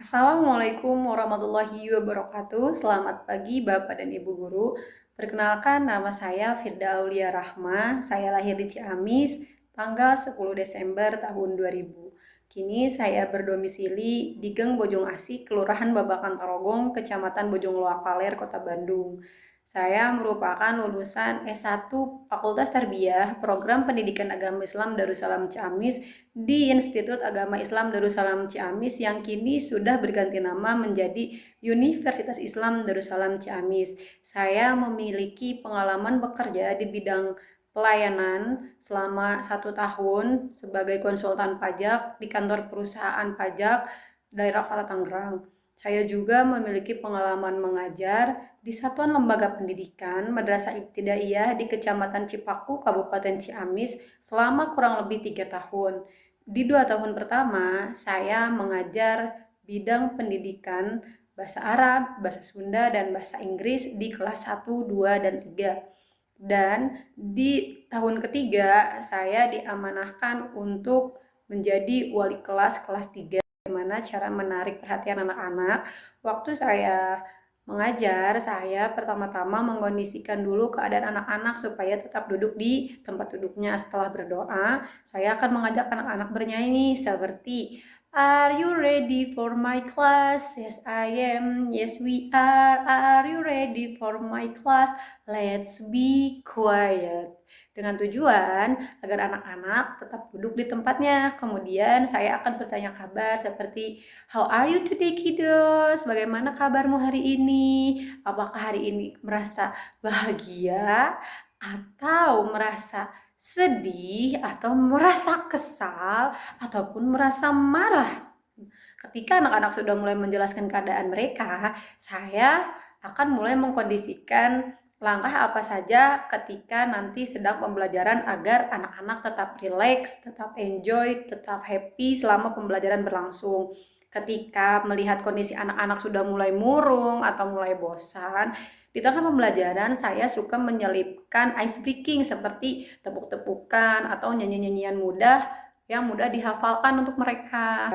Assalamualaikum warahmatullahi wabarakatuh. Selamat pagi Bapak dan Ibu Guru. Perkenalkan, nama saya Firda Aulia Rahma. Saya lahir di Ciamis tanggal 10 Desember tahun 2000. Kini saya berdomisili di Geng Bojong Asih, Kelurahan Babakan Tarogong, Kecamatan Bojong Loakaler, Kota Bandung. Saya merupakan lulusan S1 Fakultas Tarbiyah Program Pendidikan Agama Islam Darussalam Ciamis di Institut Agama Islam Darussalam Ciamis yang kini sudah berganti nama menjadi Universitas Islam Darussalam Ciamis. Saya memiliki pengalaman bekerja di bidang pelayanan selama 1 tahun sebagai konsultan pajak di kantor perusahaan pajak daerah Kota Tangerang. Saya juga memiliki pengalaman mengajar di Satuan Lembaga Pendidikan Madrasah Ibtidaiyah di Kecamatan Cipaku, Kabupaten Ciamis selama kurang lebih 3 tahun. Di 2 tahun pertama, saya mengajar bidang pendidikan bahasa Arab, bahasa Sunda, dan bahasa Inggris di kelas 1, 2, dan 3. Dan di tahun ketiga, saya diamanahkan untuk menjadi wali kelas 3. Bagaimana cara menarik perhatian anak-anak? Waktu saya mengajar, saya pertama-tama mengkondisikan dulu keadaan anak-anak supaya tetap duduk di tempat duduknya. Setelah berdoa, saya akan mengajak anak-anak bernyanyi seperti Are you ready for my class? Yes, I am. Yes, we are. Are you ready for my class? Let's be quiet. Dengan tujuan agar anak-anak tetap duduk di tempatnya. Kemudian saya akan bertanya kabar seperti How are you today kiddos? Bagaimana kabarmu hari ini? Apakah hari ini merasa bahagia atau merasa sedih atau merasa kesal ataupun merasa marah? Ketika anak-anak sudah mulai menjelaskan keadaan mereka, saya akan mulai mengkondisikan langkah apa saja ketika nanti sedang pembelajaran agar anak-anak tetap rileks, tetap enjoy, tetap happy selama pembelajaran berlangsung. Ketika melihat kondisi anak-anak sudah mulai murung atau mulai bosan, di tengah pembelajaran saya suka menyelipkan ice breaking seperti tepuk-tepukan atau nyanyi-nyanyian mudah yang mudah dihafalkan untuk mereka.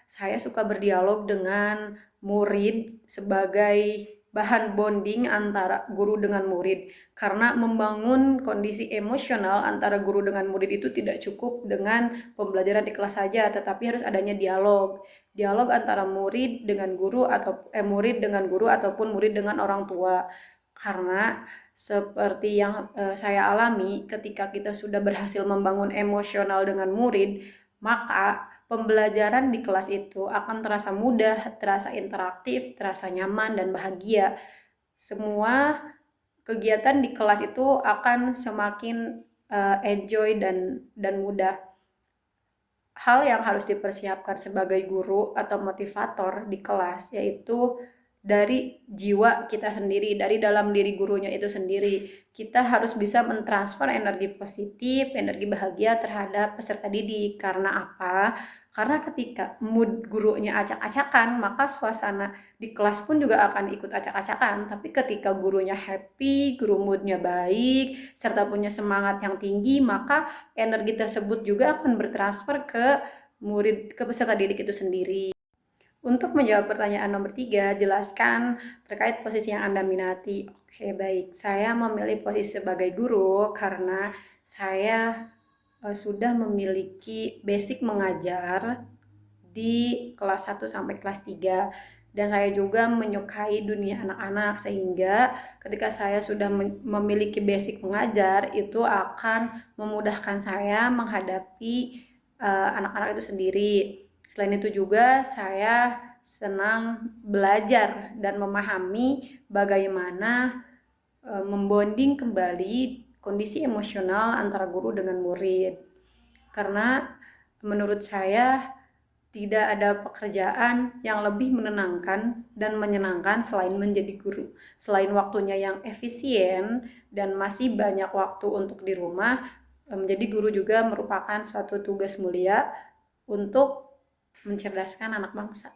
Saya suka berdialog dengan murid sebagai bahan bonding antara guru dengan murid, karena membangun kondisi emosional antara guru dengan murid itu tidak cukup dengan pembelajaran di kelas saja, tetapi harus adanya dialog antara murid dengan guru atau murid dengan guru ataupun murid dengan orang tua. Karena seperti yang saya alami, ketika kita sudah berhasil membangun emosional dengan murid, maka pembelajaran di kelas itu akan terasa mudah, terasa interaktif, terasa nyaman dan bahagia. Semua kegiatan di kelas itu akan semakin enjoy dan mudah. Hal yang harus dipersiapkan sebagai guru atau motivator di kelas yaitu dari jiwa kita sendiri, dari dalam diri gurunya itu sendiri. Kita harus bisa mentransfer energi positif, energi bahagia terhadap peserta didik. Karena apa? Karena ketika mood gurunya acak-acakan, maka suasana di kelas pun juga akan ikut acak-acakan. Tapi ketika gurunya happy, guru moodnya baik, serta punya semangat yang tinggi, maka energi tersebut juga akan bertransfer ke murid, ke peserta didik itu sendiri. Untuk menjawab pertanyaan nomor 3, jelaskan terkait posisi yang Anda minati. Oke, baik. Saya memilih posisi sebagai guru karena saya sudah memiliki basic mengajar di kelas 1 sampai kelas 3. Dan saya juga menyukai dunia anak-anak, sehingga ketika saya sudah memiliki basic mengajar, itu akan memudahkan saya menghadapi anak-anak itu sendiri. Selain itu juga saya senang belajar dan memahami bagaimana membonding kembali kondisi emosional antara guru dengan murid. Karena menurut saya tidak ada pekerjaan yang lebih menenangkan dan menyenangkan selain menjadi guru. Selain waktunya yang efisien dan masih banyak waktu untuk di rumah, menjadi guru juga merupakan suatu tugas mulia untuk mencerdaskan anak bangsa.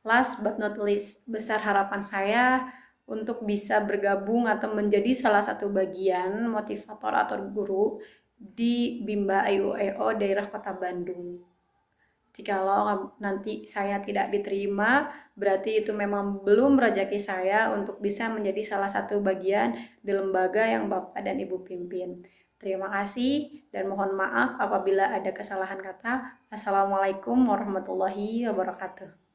Last but not least, besar harapan saya untuk bisa bergabung atau menjadi salah satu bagian motivator atau guru di Bimba IUEO daerah Kota Bandung. Jikalau nanti saya tidak diterima, berarti itu memang belum rezeki saya untuk bisa menjadi salah satu bagian di lembaga yang Bapak dan Ibu pimpin. Terima kasih dan mohon maaf apabila ada kesalahan kata. Assalamualaikum warahmatullahi wabarakatuh.